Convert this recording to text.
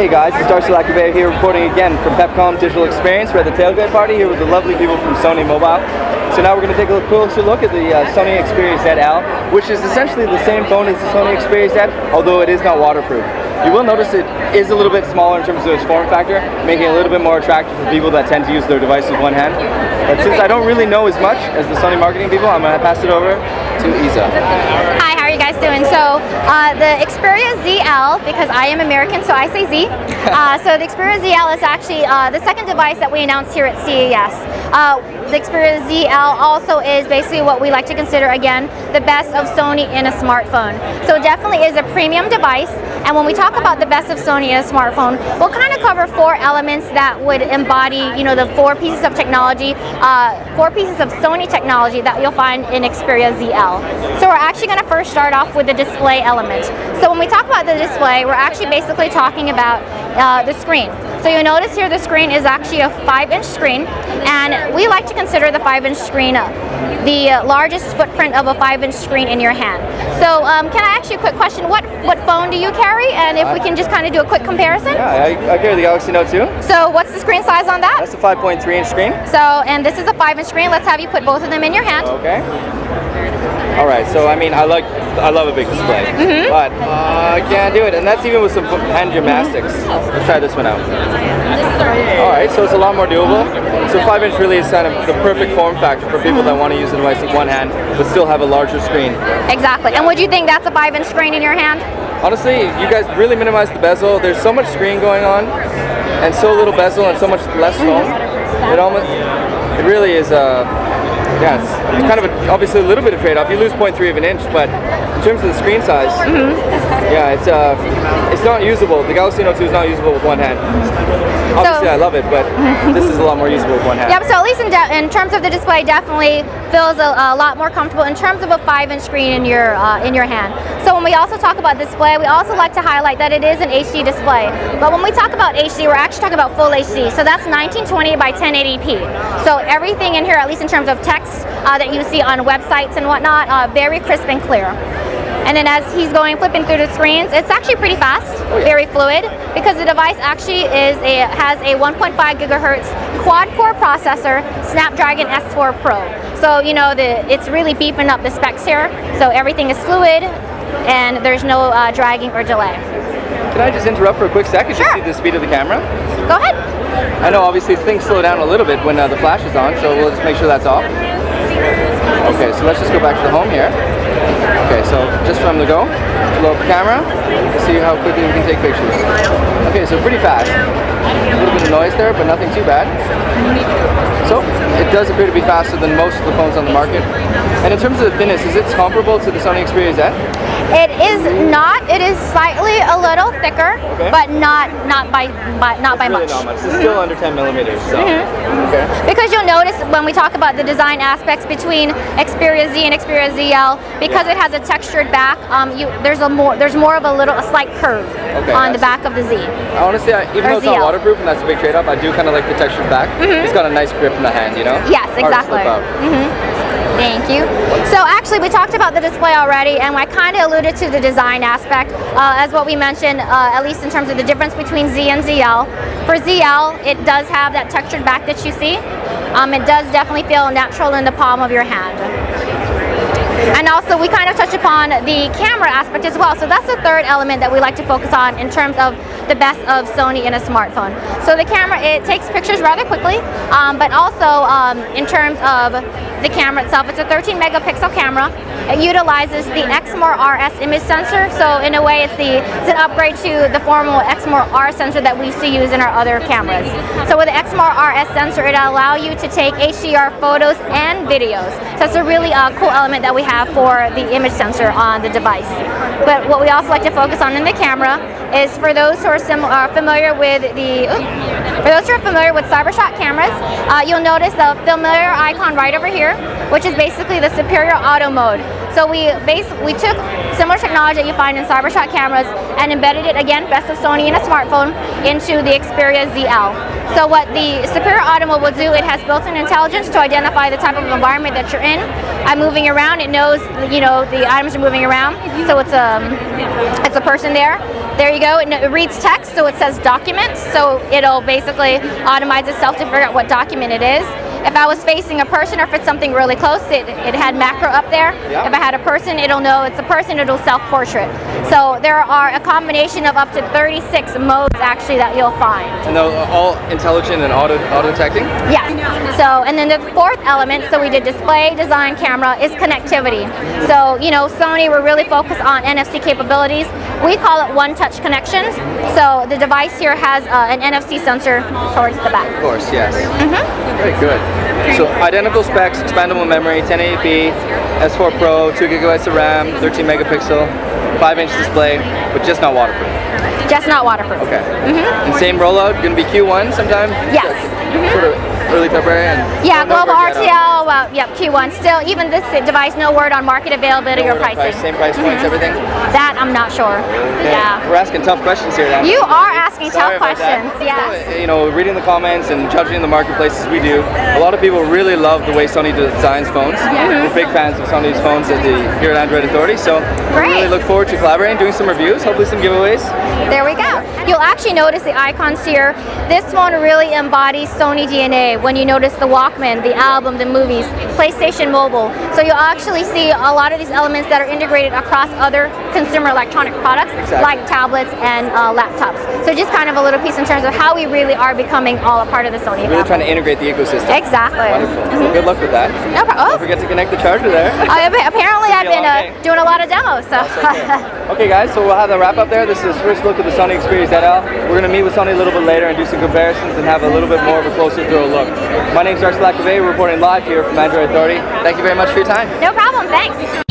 Hey guys, it's Darcy Lacavea here reporting again from Pepcom Digital Experience. We're at the tailgate party here with the lovely people from Sony Mobile. So now we're going to take a closer look at the Sony Xperia ZL, which is essentially the same phone as the Sony Xperia Z, although it is not waterproof. You will notice it is a little bit smaller in terms of its form factor, making it a little bit more attractive for people that tend to use their device with one hand. But since I don't really know as much as the Sony marketing people, I'm going to pass it over to Isa. Hi, how are you guys doing? So the Xperia ZL, because I am American, so I say Z. So the Xperia ZL is actually the second device that we announced here at CES. The Xperia ZL also is basically what we like to consider, again, the best of Sony in a smartphone. So it definitely is a premium device. And when we talk about the best of Sony in a smartphone, we'll kind of cover four elements that would embody, you know, the four pieces of technology, four pieces of Sony technology that you'll find in Xperia ZL. So we're actually going to first start off with the display element. So when we talk about the display, we're actually basically talking about the screen. So you'll notice here the screen is actually a 5-inch screen, and we like to consider the 5-inch screen the largest footprint of a 5-inch screen in your hand. So can I ask you a quick question? What phone do you carry? And if we can just kind of do a quick comparison? Yeah, I carry the Galaxy Note 2. So what's the screen size on that? That's a 5.3-inch screen. So, and this is a 5-inch screen. Let's have you put both of them in your hand. Okay. All right, so I mean, I love a big display, but I can't do it, and that's even with some hand gymnastics. Let's try this one out. All right, so it's a lot more doable. So 5-inch really is kind of the perfect form factor for people that want to use a device with one hand, but still have a larger screen. Exactly. And would you think that's a 5-inch screen in your hand? Honestly, you guys really minimize the bezel. There's so much screen going on, and so little bezel, and so much less foam. It really is yeah, it's kind of obviously a little bit of trade-off. You lose 0.3 of an inch, but in terms of the screen size, yeah, it's not usable. The Galaxy Note 2 is not usable with one hand. Obviously, I love it, but this is a lot more usable with one hand. Yep, so at least in terms of the display, definitely feels a lot more comfortable in terms of a 5-inch screen in your hand. So when we also talk about display, we also like to highlight that it is an HD display. But when we talk about HD, we're actually talking about full HD. So that's 1920 by 1080p. So everything in here, at least in terms of text that you see on websites and whatnot, very crisp and clear. And then as he's flipping through the screens, it's actually pretty fast, very fluid, because the device actually has a 1.5 gigahertz quad-core processor, Snapdragon S4 Pro. So you know it's really beefing up the specs here. So everything is fluid, and there's no dragging or delay. Can I just interrupt for a quick second to see the speed of the camera? Go ahead. I know obviously things slow down a little bit when the flash is on, so we'll just make sure that's off. Okay, so let's just go back to the home here. Okay, so just from the go, load up the camera to see how quickly we can take pictures. Okay, so pretty fast. A little bit of noise there, but nothing too bad. So it does appear to be faster than most of the phones on the market. And in terms of the thickness, is it comparable to the Sony Xperia Z? It is not. It is slightly a little thicker, but not by much. Not much. It's still under 10 millimeters. So. Okay. Because you'll notice when we talk about the design aspects between Xperia Z and Xperia ZL, because it has a textured back, there's more of a slight curve on the back of the Z. Honestly, even though it's not waterproof, and that's a big trade-off, I do kind of like the textured back. It's got a nice grip in the hand, you know? Yes, exactly. Thank you. So actually we talked about the display already, and I kind of alluded to the design aspect as what we mentioned, at least in terms of the difference between Z and ZL. For ZL, it does have that textured back that you see. It does definitely feel natural in the palm of your hand. And also we kind of touch upon the camera aspect as well. So that's the third element that we like to focus on in terms of the best of Sony in a smartphone. So the camera, it takes pictures rather quickly, but also in terms of the camera itself, it's a 13 megapixel camera. It utilizes the Exmor RS image sensor, so in a way it's an upgrade to the formal Exmor R sensor that we see used in our other cameras. So with the Exmor RS sensor, it'll allow you to take HDR photos and videos. So it's a really cool element that we have for the image sensor on the device. But what we also like to focus on in the camera is for those who are familiar with CyberShot cameras, you'll notice the familiar icon right over here, which is basically the superior auto mode. So we took similar technology that you find in CyberShot cameras and embedded it, again, best of Sony in a smartphone, into the Xperia ZL. So what the Superior Automobile will do, it has built-in intelligence to identify the type of environment that you're in. I'm moving around, it knows, you know, the items are moving around, so it's a person there. There you go, it reads text, so it says documents, so it'll basically automize itself to figure out what document it is. If I was facing a person, or if it's something really close, it had macro up there. Yeah. If I had a person, it'll know it's a person, it'll self-portrait. So there are a combination of up to 36 modes actually that you'll find. And they're all intelligent and auto-detecting? Yes. So, and then the fourth element, so we did display, design, camera, is connectivity. So, you know, Sony, we're really focused on NFC capabilities. We call it one-touch connections. So the device here has an NFC sensor towards the back. Of course, yes. Very good. So identical specs, expandable memory, 1080p, S4 Pro, 2 gigabytes of RAM, 13 megapixel, 5-inch display, but just not waterproof. Just not waterproof. Okay. And same rollout, gonna be Q1 sometime? Yes. Sort of early February. And yeah, no global word yet RTL, well, yep, Q1. Still, even this device, no word on market availability on- or no word on pricing. price, same price points, everything? That I'm not sure. Okay. Yeah. We're asking tough questions here then. You are asking Sorry tough about that. questions, yes. You know, reading the comments and judging the marketplace as we do, a lot of people really love the way Sony designs phones. We're big fans of Sony's phones here at Android Authority, so we Great. really look forward to collaborating, doing some reviews, hopefully some giveaways. There we go. You'll actually notice the icons here. This phone really embodies Sony DNA when you notice the Walkman, the album, the movies, PlayStation Mobile. So you'll actually see a lot of these elements that are integrated across other consumer electronic products like tablets and laptops. So just kind of a little piece in terms of how we really are becoming all a part of the Sony Really family. trying to integrate the ecosystem. Exactly. Wonderful. Well, good luck with that. No problem. Don't forget to connect the charger there. Apparently I've Be a long day. been doing a lot of demos. So. Okay guys, so we'll have the wrap up there. This is first look at the Sony Xperia ZL. We're going to meet with Sony a little bit later and do some comparisons and have a little bit more of a closer thorough look. My name's Darcy Lacavay, reporting live here from Android Authority. Thank you very much for your time. No problem, thanks.